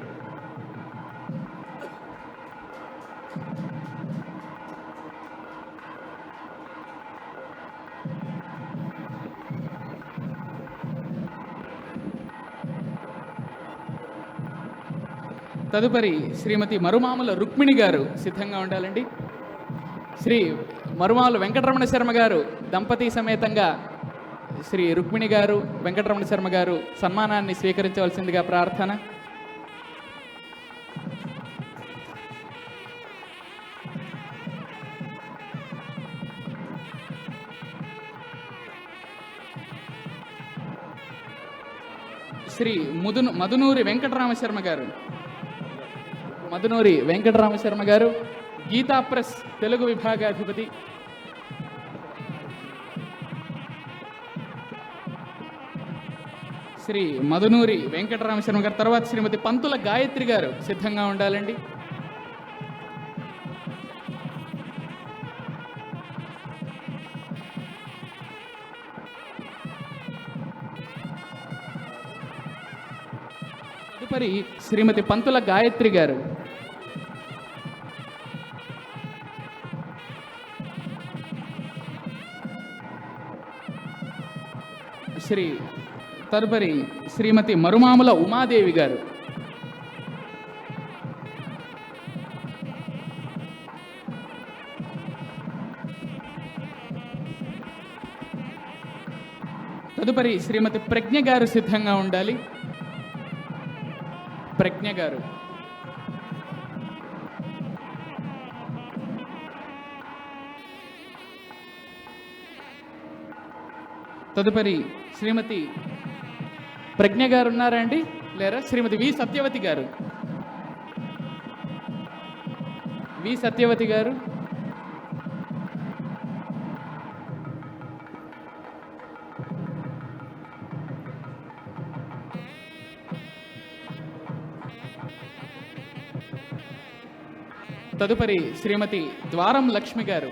తదుపరి శ్రీమతి మరుమాముల రుక్మిణి గారు సిద్ధంగా ఉండాలండి. శ్రీ మరుమాముల వెంకటరమణ శర్మ గారు దంపతి సమేతంగా శ్రీ రుక్మిణి గారు, వెంకటరమణ శర్మ గారు సన్మానాన్ని స్వీకరించవలసిందిగా ప్రార్థన. శ్రీ మధునూరి వెంకటరామశర్మ గారు, మధునూరి వెంకటరామశర్మ గారు గీతా ప్రెస్ తెలుగు విభాగాధిపతి. శ్రీ మధునూరి వెంకటరామశర్మ గారు. తర్వాత శ్రీమతి పంతుల గాయత్రి గారు సిద్ధంగా ఉండాలండి. తదుపరి శ్రీమతి పంతుల గాయత్రి గారు. తదుపరి శ్రీమతి మరుమాముల ఉమాదేవి గారు. తదుపరి శ్రీమతి ప్రజ్ఞ గారు సిద్ధంగా ఉండాలి. ప్రజ్ఞ గారు. తదుపరి శ్రీమతి ప్రజ్ఞ గారు ఉన్నారా అండి? లేరా? శ్రీమతి వి సత్యవతి గారు. వి సత్యవతి గారు. తదుపరి శ్రీమతి ద్వారం లక్ష్మి గారు.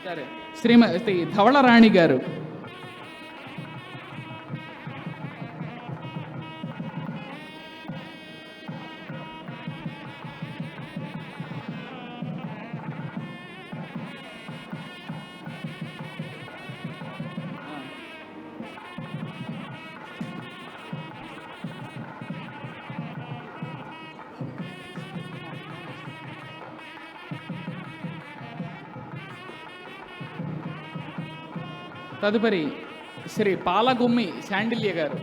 సరే, శ్రీమతి ధవళరాణి గారు. తదుపరి శ్రీ పాలగుమ్మి శాండిల్య గారు.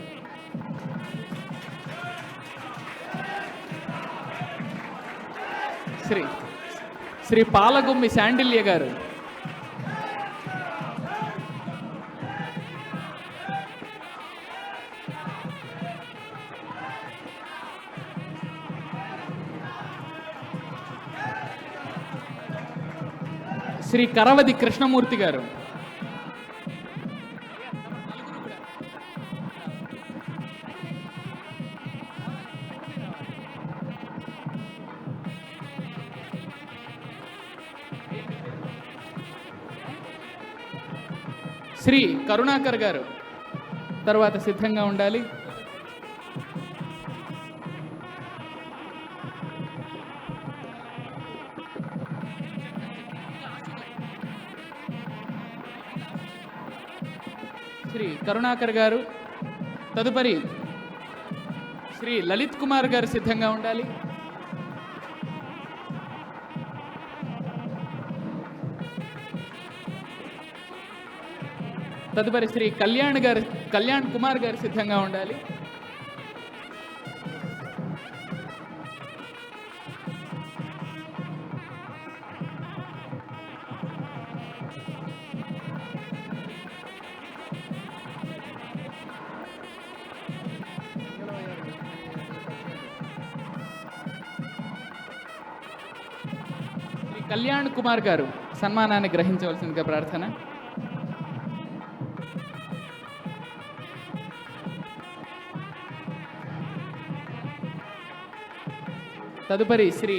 శ్రీ పాలగుమ్మి శాండిల్య గారు. శ్రీ కరవది కృష్ణమూర్తి గారు. శ్రీ కరుణాకర్ గారు తర్వాత సిద్ధంగా ఉండాలి. శ్రీ కరుణాకర్ గారు. తదుపరి శ్రీ లలిత్ కుమార్ గారు సిద్ధంగా ఉండాలి. తదుపరి శ్రీ కళ్యాణ్ కుమార్ గారు సిద్ధంగా ఉండాలి. శ్రీ కళ్యాణ్ కుమార్ గారు సన్మానాన్ని గ్రహించవలసిందిగా ప్రార్థన. తదుపరి శ్రీ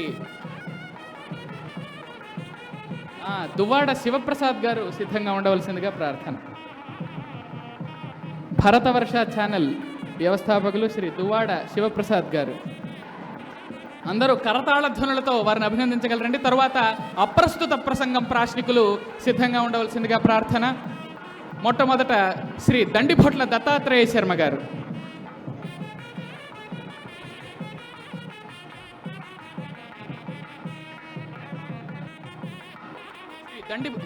దువ్వాడ శివప్రసాద్ గారు సిద్ధంగా ఉండవలసిందిగా ప్రార్థన. భరతవర్ష ఛానల్ వ్యవస్థాపకులు శ్రీ దువ్వాడ శివప్రసాద్ గారు. అందరూ కరతాళ ధ్వనులతో వారిని అభినందించగలరండి. తరువాత అప్రస్తుత ప్రసంగం ప్రాశ్నికులు సిద్ధంగా ఉండవలసిందిగా ప్రార్థన. మొట్టమొదట శ్రీ దండిభొట్ల దత్తాత్రేయ శర్మ గారు.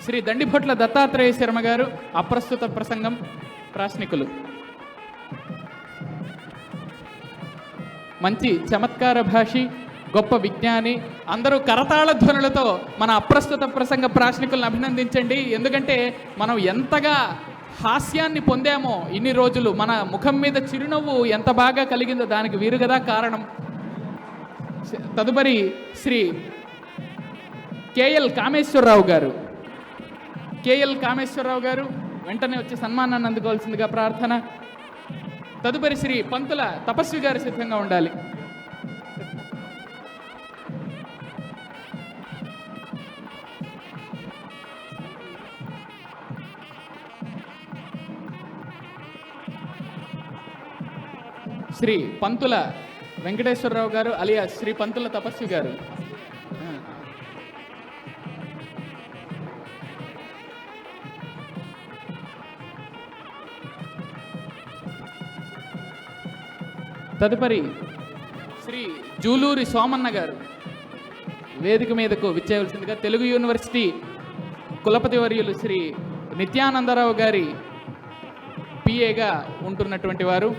శ్రీ దండిభొట్ల దత్తాత్రేయ శర్మ గారు అప్రస్తుత ప్రసంగం ప్రాశ్నికులు. మంచి చమత్కార భాషి, గొప్ప విజ్ఞాని. అందరూ కరతాళ ధ్వనులతో మన అప్రస్తుత ప్రసంగ ప్రాశ్నికులను అభినందించండి. ఎందుకంటే మనం ఎంతగా హాస్యాన్ని పొందామో ఇన్ని రోజులు, మన ముఖం మీద చిరునవ్వు ఎంత బాగా కలిగిందో దానికి వీరు కదా కారణం. తదుపరి శ్రీ కేఎల్ కామేశ్వరరావు గారు. కేఎల్ కామేశ్వరరావు గారు వెంటనే వచ్చి సన్మానాన్ని అందుకోవాల్సిందిగా ప్రార్థన. తదుపరి శ్రీ పంతుల తపస్వి గారు సిద్ధంగా ఉండాలి. శ్రీ పంతుల వెంకటేశ్వరరావు గారు అలియా శ్రీ పంతుల తపస్వి గారు. తదుపరి శ్రీ జూలూరి సోమన్న గారు వేదిక మీదకు విచ్చేయవలసిందిగా తెలుగు యూనివర్సిటీ కులపతి వర్యులు శ్రీ నిత్యానందరావు గారి పిఏగా ఉంటున్నటువంటి వారు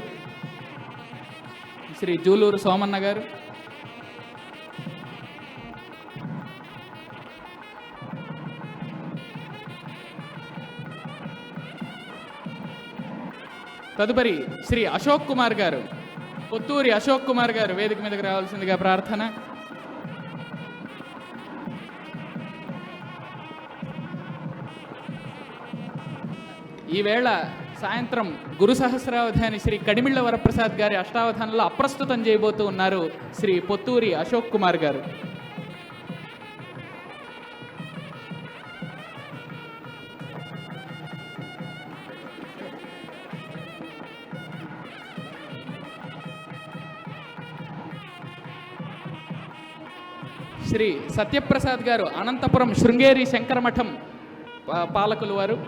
శ్రీ జూలూరు సోమన్న గారు. తదుపరి శ్రీ అశోక్ కుమార్ గారు, కొత్తూరి అశోక్ కుమార్ గారు వేదిక మీదకి రావాల్సిందిగా ప్రార్థన. ఈవేళ సాయంత్రం గురు సహస్రావధాని శ్రీ కడిమిళ్ళ వరప్రసాద్ గారి అష్టావధానంలో అప్రస్తుతం చేయబోతూ ఉన్నారు శ్రీ పొత్తూరి అశోక్ కుమార్ గారు. శ్రీ సత్యప్రసాద్ గారు అనంతపురం శృంగేరి శంకరమఠం పాలకులు వారు.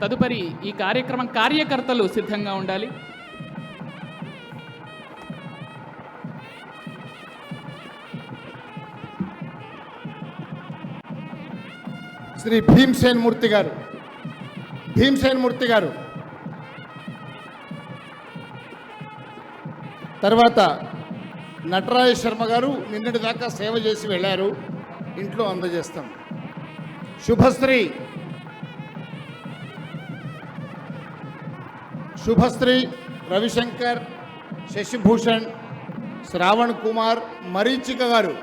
తదుపరి ఈ కార్యక్రమం కార్యకర్తలు సిద్ధంగా ఉండాలి. శ్రీ భీమ్సేన్ మూర్తి గారు, భీమ్సేన్ మూర్తి గారు. తర్వాత నటరాజ శర్మ గారు నిన్నటి దాకా సేవ చేసి వెళ్ళారు, ఇంట్లో అందజేస్తాం. శుభశ్రీ, శుభశ్రీ, రవిశంకర్, శశిభూషణ్, శ్రావణ్ కుమార్, మరీచిక గారు.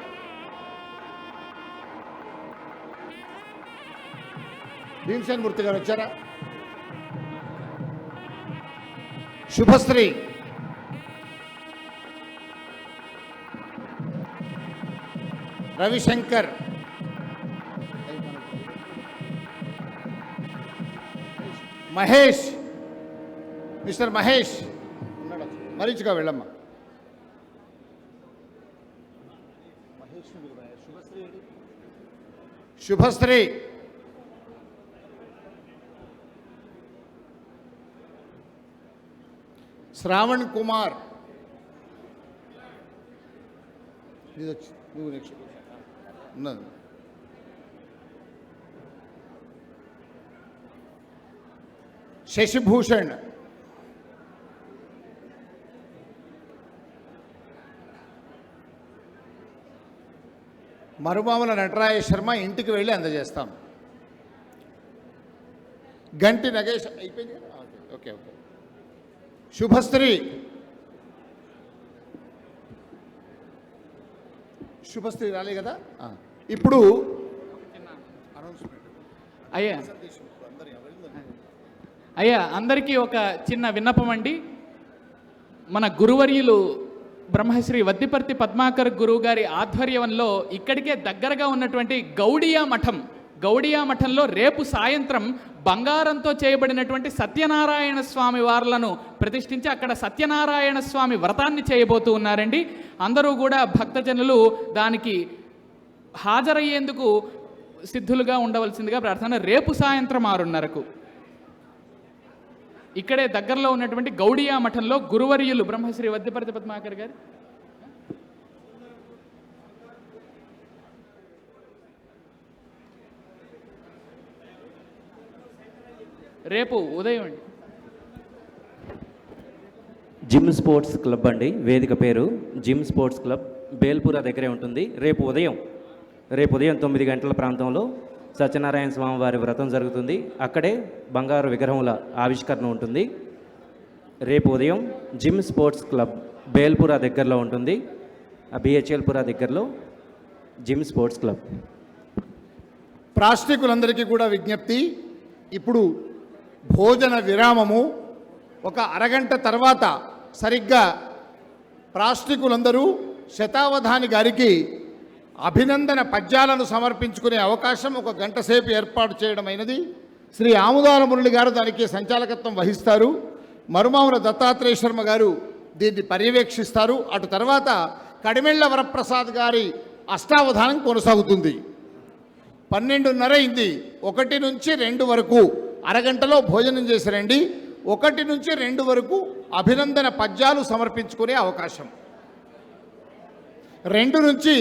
భీమ్సేన్ మూర్తి గారు వచ్చారా? శుభశ్రీ, రవిశంకర్, మహేష్, మిస్టర్ మహేష్ మరీచిగా వెళ్ళమ్మా. శుభశ్రీ, శ్రావణ్ కుమార్, నువ్వు నెక్స్ట్ ఉన్నది. శశిభూషణ్, మరుమాముల నటరాజ శర్మ ఇంటికి వెళ్ళి అందజేస్తాం. గంటి నగేష్ అయిపోయింది. Okay okay. శుభశ్రీ, శుభశ్రీ రాలే కదా. ఇప్పుడు అయ్యా అందరికీ ఒక చిన్న విన్నపం అండి. మన గురువర్యులు బ్రహ్మశ్రీ వద్దిపర్తి పద్మాకర్ గురువు గారి ఆధ్వర్యంలో ఇక్కడికే దగ్గరగా ఉన్నటువంటి గౌడియా మఠంలో రేపు సాయంత్రం బంగారంతో చేయబడినటువంటి సత్యనారాయణ స్వామి వార్లను ప్రతిష్ఠించి అక్కడ సత్యనారాయణ స్వామి వ్రతాన్ని చేయబోతూ ఉన్నారండి. అందరూ కూడా భక్తజనులు దానికి హాజరయ్యేందుకు సిద్ధులుగా ఉండవలసిందిగా ప్రార్థన. రేపు సాయంత్రం 6:30కు ఇక్కడే దగ్గరలో ఉన్నటువంటి గౌడియా మఠంలో గురువర్యులు బ్రహ్మశ్రీ వద్దిపర్తి పద్మాకర్ గారు రేపు ఉదయం అండి. జిమ్ స్పోర్ట్స్ క్లబ్ అండి, వేదిక పేరు జిమ్ స్పోర్ట్స్ క్లబ్, బేల్పురా దగ్గరే ఉంటుంది. రేపు ఉదయం 9 గంటల ప్రాంతంలో సత్యనారాయణ స్వామి వారి వ్రతం జరుగుతుంది. అక్కడే బంగారు విగ్రహముల ఆవిష్కరణ ఉంటుంది. రేపు ఉదయం జిమ్ స్పోర్ట్స్ క్లబ్ బేల్పురా దగ్గరలో ఉంటుంది. ఆ బిహెచ్ఎల్పురా దగ్గరలో జిమ్ స్పోర్ట్స్ క్లబ్. ప్రాశ్నికులందరికీ కూడా విజ్ఞప్తి, ఇప్పుడు భోజన విరామము. ఒక అరగంట తర్వాత సరిగ్గా ప్రాశ్నికులందరూ శతావధాని గారికి అభినందన పద్యాలను సమర్పించుకునే అవకాశం 1 గంట సేపు ఏర్పాటు చేయడమైనది. శ్రీ ఆముదాల మురళి గారు దానికి సంచాలకత్వం వహిస్తారు. మరుమాముల దత్తాత్రేయ శర్మ గారు దీన్ని పర్యవేక్షిస్తారు. అటు తర్వాత కడిమెళ్ళ వరప్రసాద్ గారి అష్టావధానం కొనసాగుతుంది. 12:30 అయింది. 1 నుంచి 2 వరకు అరగంటలో భోజనం చేసి రండి. 1 నుంచి 2 వరకు అభినందన పద్యాలు సమర్పించుకునే అవకాశం. 2 నుంచి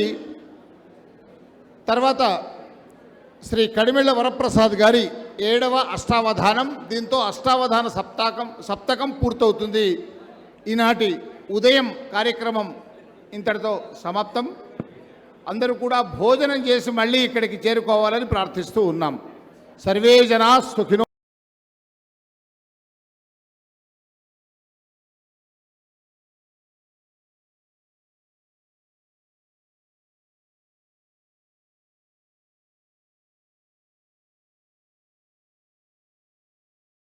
తర్వాత శ్రీ కడిమెళ్ళ వరప్రసాద్ గారి 7వ అష్టావధానం. దీంతో అష్టావధాన సప్తకం పూర్తవుతుంది. ఈనాటి ఉదయం కార్యక్రమం ఇంతటితో సమాప్తం. అందరూ కూడా భోజనం చేసి మళ్ళీ ఇక్కడికి చేరుకోవాలని ప్రార్థిస్తూ ఉన్నాం. సర్వే జనా సుఖినో